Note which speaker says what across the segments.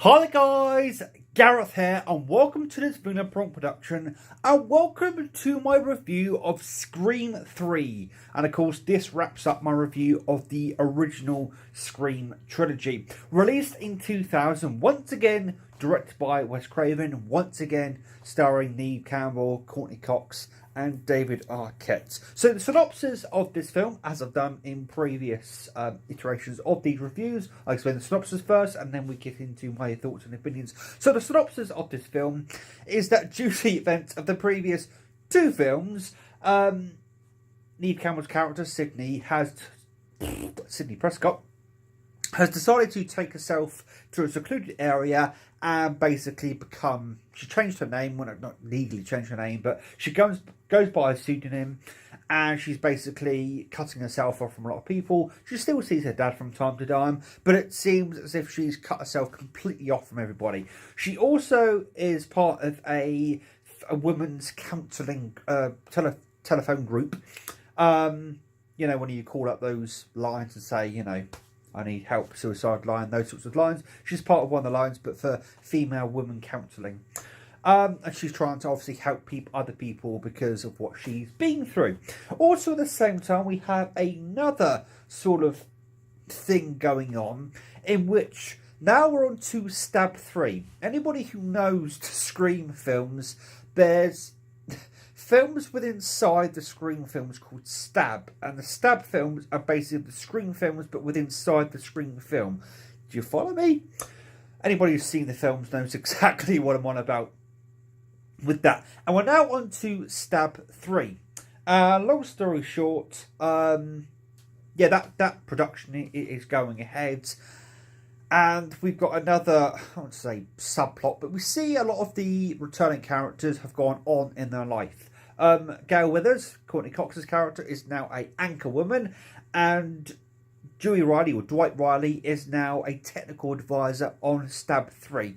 Speaker 1: Hi there guys, Gareth here and welcome to this Vuna Prompt production and welcome to my review of Scream 3, and of course this wraps up my review of the original Scream trilogy, released in 2000, once again directed by Wes Craven, once again starring Neve Campbell, Courtney Cox and David Arquette. So the synopsis of this film, as I've done in previous iterations of these reviews, I'll explain the synopsis first and then we get into my thoughts and opinions. So the synopsis of this film is that due to the events of the previous two films, Neve Campbell's character, Sidney Prescott, has decided to take herself to a secluded area and basically become... She changed her name, well, not legally changed her name, but she goes by a pseudonym, and she's basically cutting herself off from a lot of people. She still sees her dad from time to time, but it seems as if she's cut herself completely off from everybody. She also is part of a women's counselling telephone group. You know, when you call up those lines and say, you know, I need help, suicide line, those sorts of lines. She's part of one of the lines, but for female women counselling. And she's trying to obviously help other people because of what she's been through. Also at the same time, we have another sort of thing going on in which now we're on to Stab 3. Anybody who knows the Scream films, there's films within inside the Scream films called Stab, and the Stab films are basically the Scream films but within inside the Scream film. Do you follow me? Anybody who's seen the films knows exactly what I'm on about with that. And we're now on to Stab 3. Long story short, yeah, that production is going ahead. And we've got another, I won't say subplot, but we see a lot of the returning characters have gone on in their life. Gail Withers, Courtney Cox's character, is now an anchor woman, and Dewey Riley, or Dwight Riley, is now a technical advisor on Stab 3.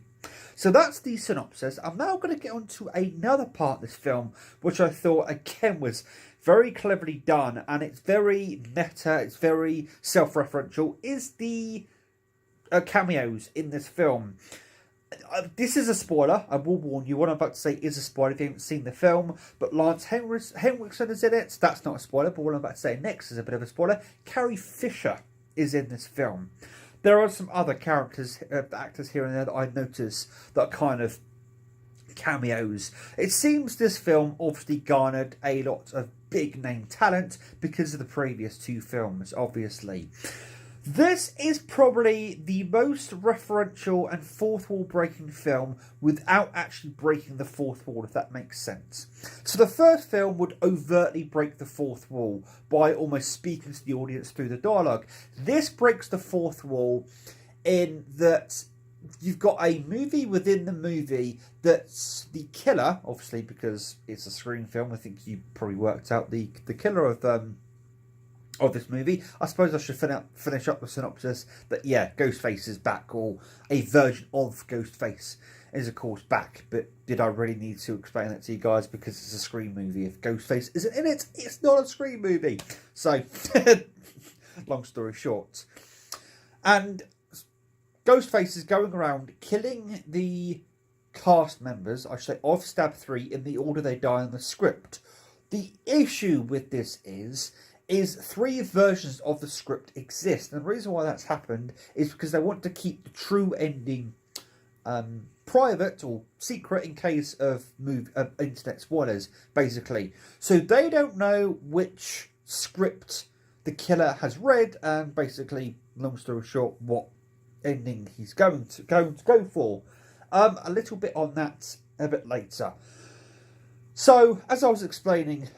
Speaker 1: So that's the synopsis. I'm now going to get on to another part of this film, which I thought, again, was very cleverly done, and it's very meta, it's very self-referential, is the cameos in this film. This is a spoiler, I will warn you. What I'm about to say is a spoiler if you haven't seen the film, but Lance Henriksen is in it, so that's not a spoiler, but what I'm about to say next is a bit of a spoiler. Carrie Fisher is in this film. There are some other characters, actors here and there that I notice that are kind of cameos. It seems this film obviously garnered a lot of big name talent because of the previous two films, obviously. This is probably the most referential and fourth wall breaking film without actually breaking the fourth wall, if that makes sense. So the first film would overtly break the fourth wall by almost speaking to the audience through the dialogue. This breaks the fourth wall in that you've got a movie within the movie that's the killer, obviously because it's a Scream film. I think you probably worked out the killer of this movie. I suppose I should finish up the synopsis that, yeah, Ghostface is back, or a version of Ghostface is of course back. But did I really need to explain that to you guys? Because it's a Scream movie. If Ghostface isn't in it, it's not a Scream movie. So, long story short. And Ghostface is going around killing the cast members, I should say, of Stab 3 in the order they die in the script. The issue with this is three versions of the script exist. And the reason why that's happened is because they want to keep the true ending private or secret in case of internet spoilers, basically. So they don't know which script the killer has read, and basically, long story short, what ending he's going to go for. A little bit on that a bit later. So, as I was explaining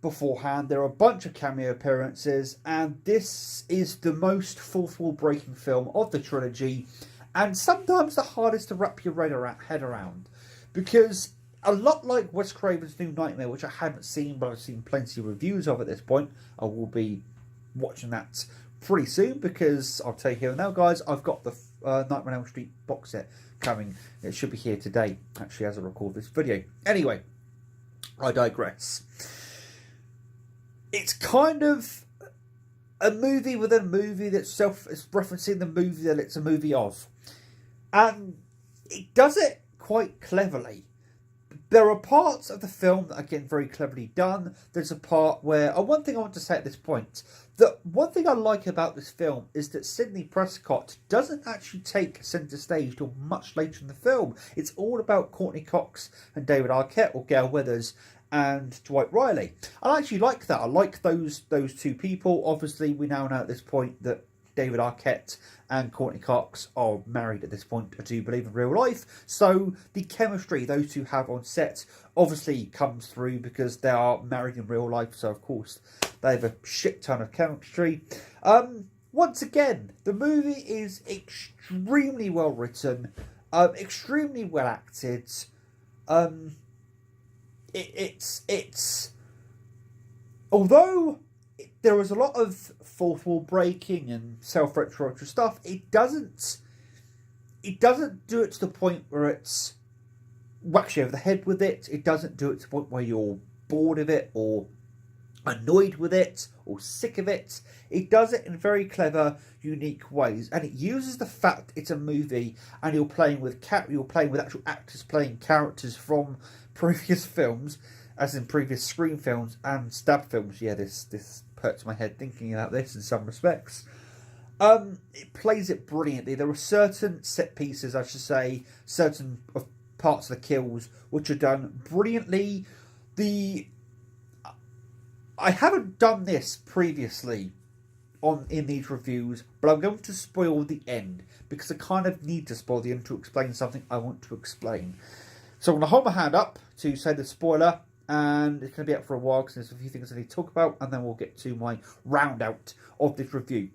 Speaker 1: beforehand, there are a bunch of cameo appearances, and this is the most fourth wall breaking film of the trilogy, and sometimes the hardest to wrap your head around, because a lot like Wes Craven's New Nightmare, which I haven't seen but I've seen plenty of reviews of at this point. I will be watching that pretty soon, because I'll tell you here and now, guys, I've got the Nightmare on Elm Street box set coming. It should be here today, actually, as I record this video. Anyway, I digress. It's kind of a movie within a movie that's referencing the movie that it's a movie of. And it does it quite cleverly. There are parts of the film that are getting very cleverly done. There's a part where... one thing I want to say at this point, that one thing I like about this film is that Sidney Prescott doesn't actually take centre stage till much later in the film. It's all about Courtney Cox and David Arquette, or Gale Weathers, and Dwight Riley. I actually like that. I like those two people. Obviously, we now know at this point that David Arquette and Courtney Cox are married at this point, I do believe, in real life. So the chemistry those two have on set obviously comes through because they are married in real life. So, of course, they have a shit ton of chemistry. Once again, the movie is extremely well written, extremely well acted. It's although there was a lot of fourth wall breaking and self-referential stuff, it doesn't do it to the point where it's whacks you over the head with it. It doesn't do it to the point where you're bored of it or annoyed with it or sick of it. It does it in very clever, unique ways, and it uses the fact it's a movie and you're playing with actual actors playing characters from previous films, as in previous Scream films and Stab films. Yeah, this hurts my head thinking about this in some respects. It plays it brilliantly. There are certain set pieces, I should say, certain of parts of the kills which are done brilliantly. I haven't done this previously in these reviews, but I'm going to spoil the end because I kind of need to spoil the end to explain something I want to explain. So I'm going to hold my hand up to say the spoiler, and it's going to be up for a while because there's a few things I need to talk about, and then we'll get to my round out of this review.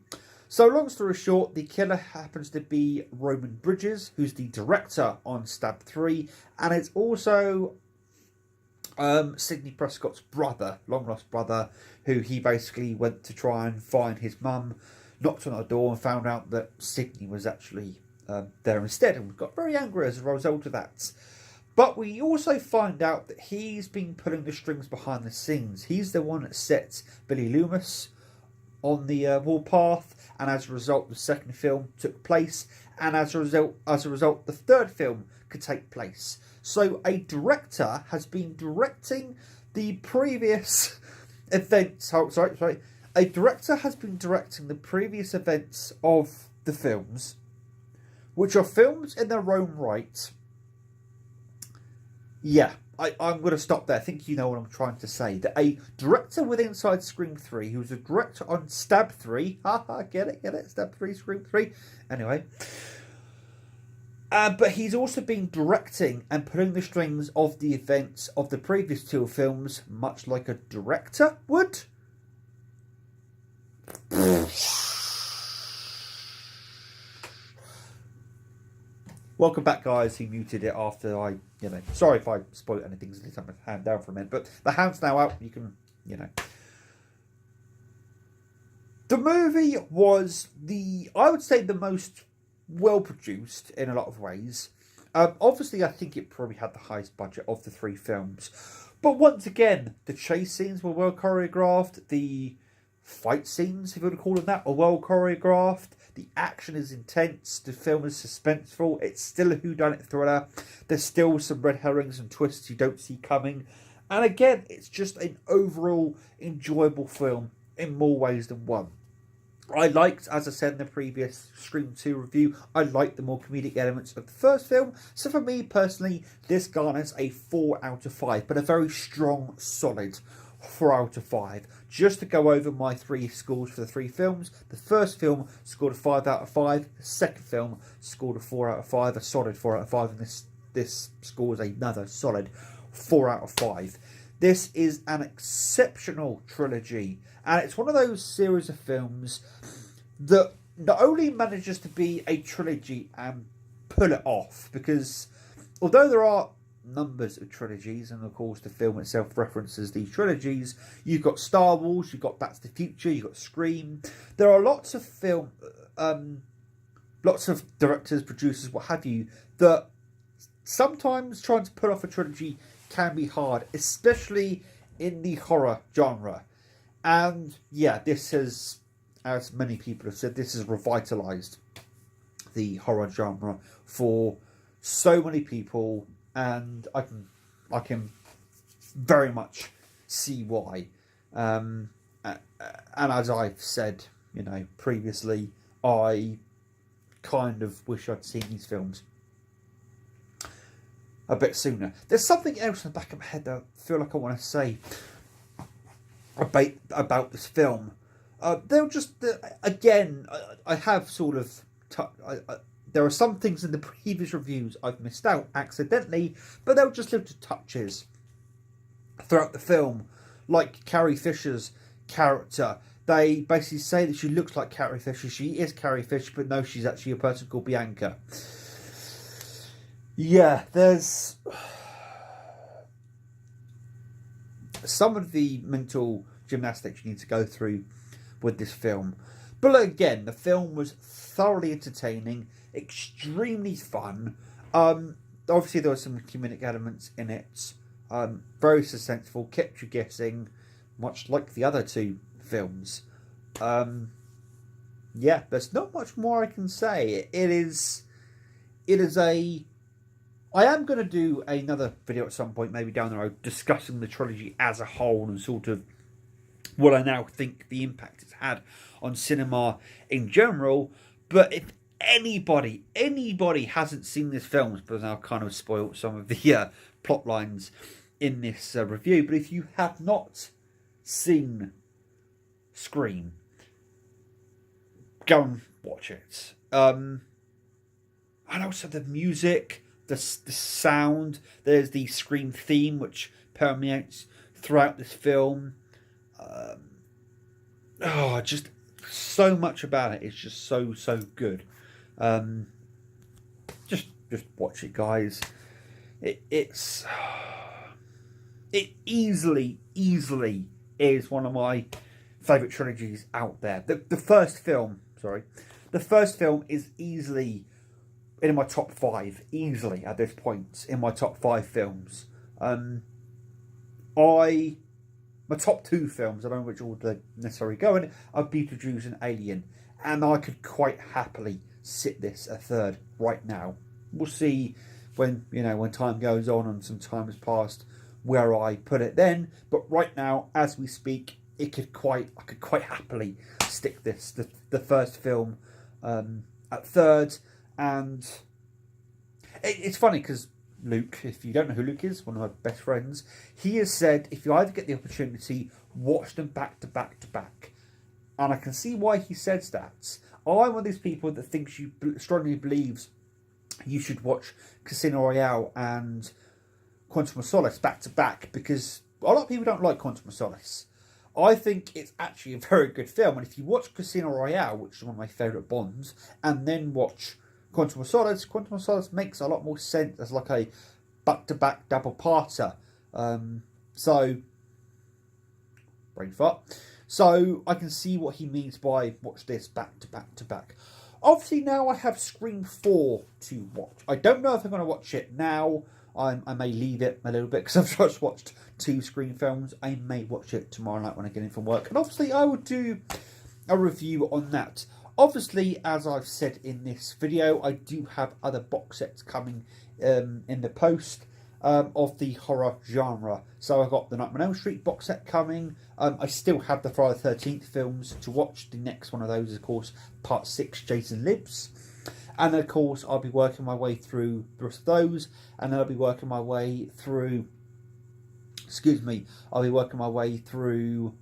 Speaker 1: So long story short, the killer happens to be Roman Bridges, who's the director on Stab 3, and it's also Sidney Prescott's brother, long-lost brother, who he basically went to try and find his mum, knocked on her door and found out that Sidney was actually there instead, and got very angry as a result of that. But we also find out that he's been pulling the strings behind the scenes. He's the one that set Billy Loomis on the warpath, and as a result, the second film took place, and as a result, the third film could take place. So a director has been directing the previous events. A director has been directing the previous events of the films, which are films in their own right. Yeah, I'm going to stop there. I think you know what I'm trying to say. That a director with Inside Scream 3, who's a director on Stab 3, get it? Stab 3, Scream 3. Anyway. But he's also been directing and pulling the strings of the events of the previous two films, much like a director would. Welcome back, guys. He muted it after I, sorry if I spoiled anything. I need my hand down for a minute, but the hand's now out. You can, The movie was I would say the most well produced in a lot of ways. Obviously, I think it probably had the highest budget of the three films. But once again, the chase scenes were well choreographed. The fight scenes, if you want to call them that, are well choreographed. The action is intense. The film is suspenseful. It's still a whodunit thriller. There's still some red herrings and twists you don't see coming. And again, it's just an overall enjoyable film in more ways than one. I liked, as I said in the previous Scream 2 review, I liked the more comedic elements of the first film. So for me personally, this garners a 4 out of 5, but a very strong, solid 4 out of 5. Just to go over my 3 scores for the 3 films. The first film scored a 5 out of 5. The second film scored a 4 out of 5, a solid 4 out of 5. And this scores another solid 4 out of 5. This is an exceptional trilogy, and it's one of those series of films that not only manages to be a trilogy and pull it off, because although there are numbers of trilogies, and of course the film itself references these trilogies, you've got Star Wars, you've got Back to the Future, you've got Scream. There are lots of lots of directors, producers, what have you, that sometimes trying to pull off a trilogy can be hard, especially in the horror genre. And yeah, this has, as many people have said, this has revitalised the horror genre for so many people, and I can very much see why. And as I've said, previously, I kind of wish I'd seen these films a bit sooner. There's something else in the back of my head that I feel like I want to say about this film. They'll just again. I have sort of. There are some things in the previous reviews I've missed out accidentally, but they're just little touches throughout the film, like Carrie Fisher's character. They basically say that she looks like Carrie Fisher. She is Carrie Fisher, but no, she's actually a person called Bianca. Yeah, there's some of the mental gymnastics you need to go through with this film. But again, the film was thoroughly entertaining, extremely fun. Obviously, there were some comedic elements in it. Very suspenseful, kept you guessing, much like the other two films. Yeah, there's not much more I can say. It is a... I am going to do another video at some point, maybe down the road, discussing the trilogy as a whole and sort of what I now think the impact it's had on cinema in general. But if anybody hasn't seen this film, because I've kind of spoiled some of the plot lines in this review, but if you have not seen Scream, go and watch it. And also the music, the sound. There's the Scream theme which permeates throughout this film. Just so much about it. It's just so good. Just watch it, guys. It easily is one of my favourite trilogies out there. The first film is easily in my top 5, easily at this point in my top 5 films. My top 2 films, I don't know which order they necessarily go in, are Beetlejuice and Alien, and I could quite happily sit this a third right now. We'll see when time goes on and some time has passed where I put it then, but right now, as we speak, I could quite happily stick the first film at third. And it's funny because Luke, if you don't know who Luke is, one of my best friends, he has said if you either get the opportunity, watch them back to back to back. And I can see why he says that. I'm one of these people that thinks strongly believes you should watch Casino Royale and Quantum of Solace back to back, because a lot of people don't like Quantum of Solace. I think it's actually a very good film, and if you watch Casino Royale, which is one of my favourite Bonds, and then watch Quantum of Solace makes a lot more sense as like a back-to-back double-parter. So, brain fart. So, I can see what he means by watch this back-to-back-to-back. Obviously, now I have Scream 4 to watch. I don't know if I'm going to watch it now. I may leave it a little bit because I've just watched 2 Scream films. I may watch it tomorrow night when I get in from work. And obviously, I will do a review on that. Obviously, as I've said in this video, I do have other box sets coming in the post of the horror genre. So I've got the Nightmare on Elm Street box set coming. I still have the Friday the 13th films to watch. The next one of those is, of course, Part 6, Jason Lives. And then, of course, I'll be working my way through the rest of those. And then I'll be working my way through... I'll be working my way through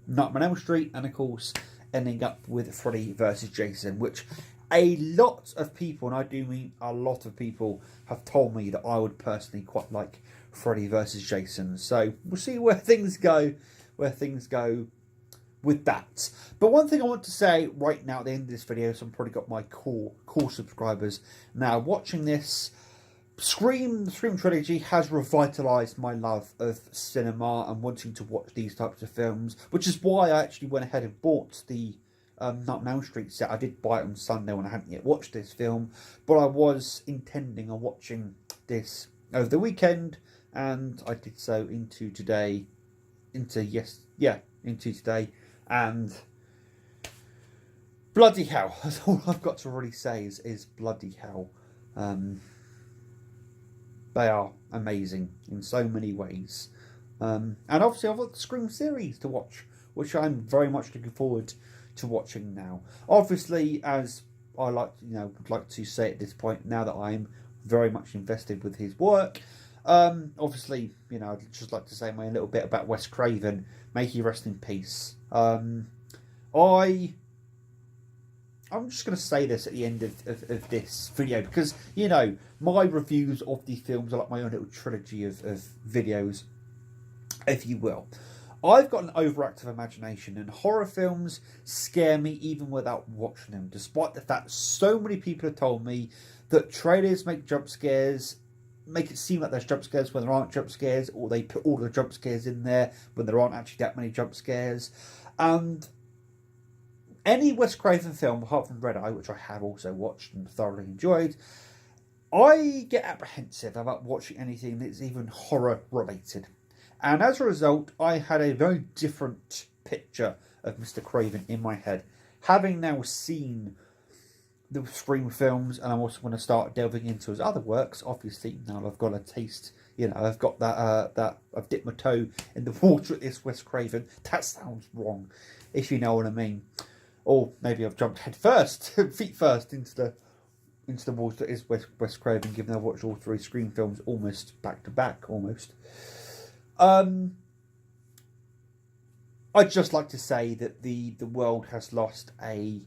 Speaker 1: Nightmare on Elm Street. And, of course, ending up with Freddy vs. Jason, which a lot of people, and I do mean a lot of people, have told me that I would personally quite like Freddy vs. Jason. So we'll see where things go with that. But one thing I want to say right now at the end of this video, so I've probably got my core subscribers now watching this. The Scream trilogy has revitalised my love of cinema and wanting to watch these types of films, which is why I actually went ahead and bought the Nightmare on Elm Street set. I did buy it on Sunday when I hadn't yet watched this film, but I was intending on watching this over the weekend, and I did so into today, and bloody hell. That's all I've got to really say is bloody hell. They are amazing in so many ways. And obviously I've got the Scream series to watch, which I'm very much looking forward to watching now. Obviously, as I would like to say at this point, now that I'm very much invested with his work, obviously, I'd just like to say a little bit about Wes Craven. May he rest in peace. I'm just going to say this at the end of this video because, my reviews of these films are like my own little trilogy of videos, if you will. I've got an overactive imagination, and horror films scare me even without watching them, despite the fact so many people have told me that trailers make jump scares, make it seem like there's jump scares when there aren't jump scares, or they put all the jump scares in there when there aren't actually that many jump scares. And any Wes Craven film, apart from Red Eye, which I have also watched and thoroughly enjoyed, I get apprehensive about watching anything that's even horror related. And as a result, I had a very different picture of Mr. Craven in my head. Having now seen the Scream films, and I'm also going to start delving into his other works, obviously, now I've got a taste, I've got that I've dipped my toe in the water at this Wes Craven. That sounds wrong, if you know what I mean. Or maybe I've jumped head first, feet first, into the water that is Wes Craven, given I've watched all three Scream films almost back to back, almost. I'd just like to say that the world has lost an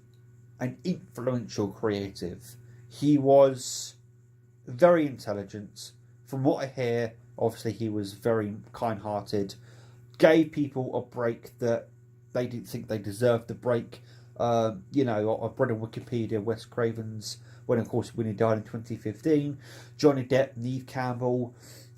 Speaker 1: influential creative. He was very intelligent. From what I hear, obviously he was very kind-hearted, gave people a break that they didn't think they deserved the break. I've read on Wikipedia Wes Craven's, when he died in 2015, Johnny Depp, Neve Campbell,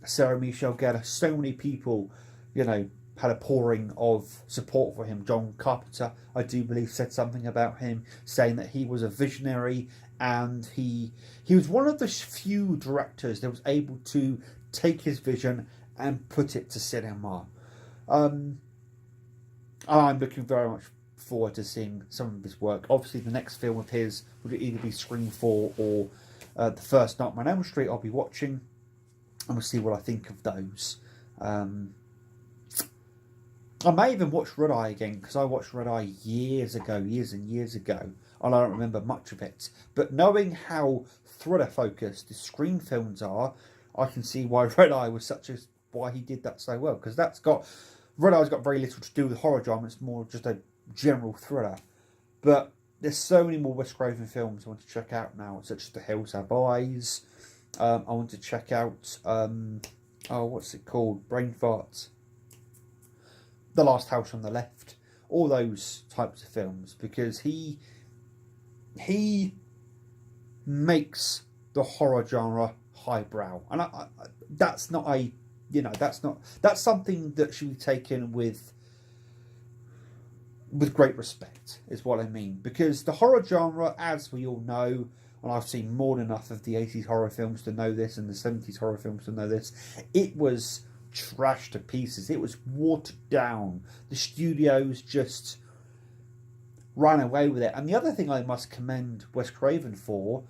Speaker 1: Sarah Michelle Gellar, so many people, had a pouring of support for him. John Carpenter, I do believe, said something about him, saying that he was a visionary, and he was one of the few directors that was able to take his vision and put it to cinema. I'm looking very much forward to seeing some of his work. Obviously, the next film of his would either be Scream 4 or the first Nightmare on Elm Street I'll be watching, and we'll see what I think of those. I may even watch Red Eye again, because I watched Red Eye years and years ago, and I don't remember much of it. But knowing how thriller-focused the Scream films are, I can see why Red Eye was why he did that so well, because Red Eye's got very little to do with horror drama. It's more just a general thriller. But there's so many more Wes Craven films I want to check out now, such as The Hills Have Eyes. I want to check out what's it called? Brain Farts. The Last House on the Left. All those types of films, because he makes the horror genre highbrow, and that's something that should be taken with great respect, is what I mean. Because the horror genre, as we all know, and I've seen more than enough of the 80s horror films to know this, and the 70s horror films to know this, it was trashed to pieces. It was watered down. The studios just ran away with it. And the other thing I must commend Wes Craven for,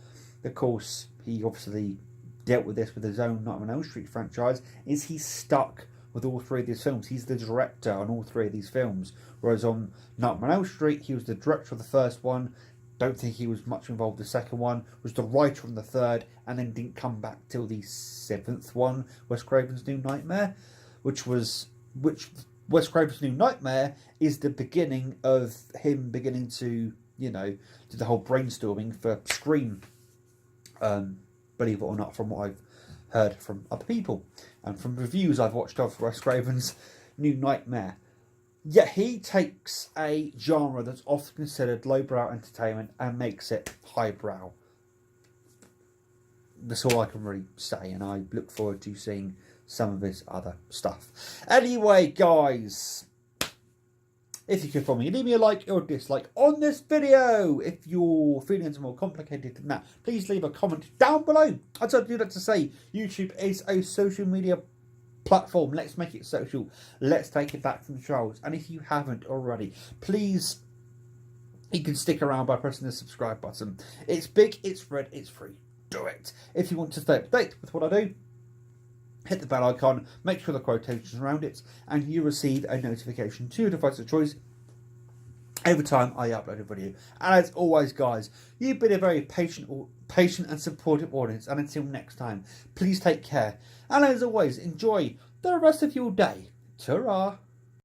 Speaker 1: of course, he obviously dealt with this with his own Nightmare on Elm Street franchise, is he stuck with all three of these films. He's the director on all three of these films. Whereas on Nightmare on Elm Street, he was the director of the first one. Don't think he was much involved in the second one. Was the writer on the third, and then didn't come back till the seventh one, Wes Craven's New Nightmare, which Wes Craven's New Nightmare is the beginning of him beginning to, do the whole brainstorming for Scream. Believe it or not, from what I've heard from other people and from reviews I've watched of Wes Craven's New Nightmare. Yet he takes a genre that's often considered lowbrow entertainment and makes it highbrow. That's all I can really say, and I look forward to seeing some of his other stuff. Anyway, guys, if you could for me, leave me a like or a dislike on this video. If your feelings are more complicated than that, please leave a comment down below. I do like to say, YouTube is a social media platform. Let's make it social. Let's take it back from the trolls. And if you haven't already, please You can stick around by pressing the subscribe button. It's big, it's red, it's free. Do it. If you want to stay up to date with what I do, hit the bell icon, make sure the quotations around it, and you receive a notification to your device of choice every time I upload a video. And as always, guys, you've been a very patient and supportive audience. And until next time, please take care. And as always, enjoy the rest of your day. Ta-ra!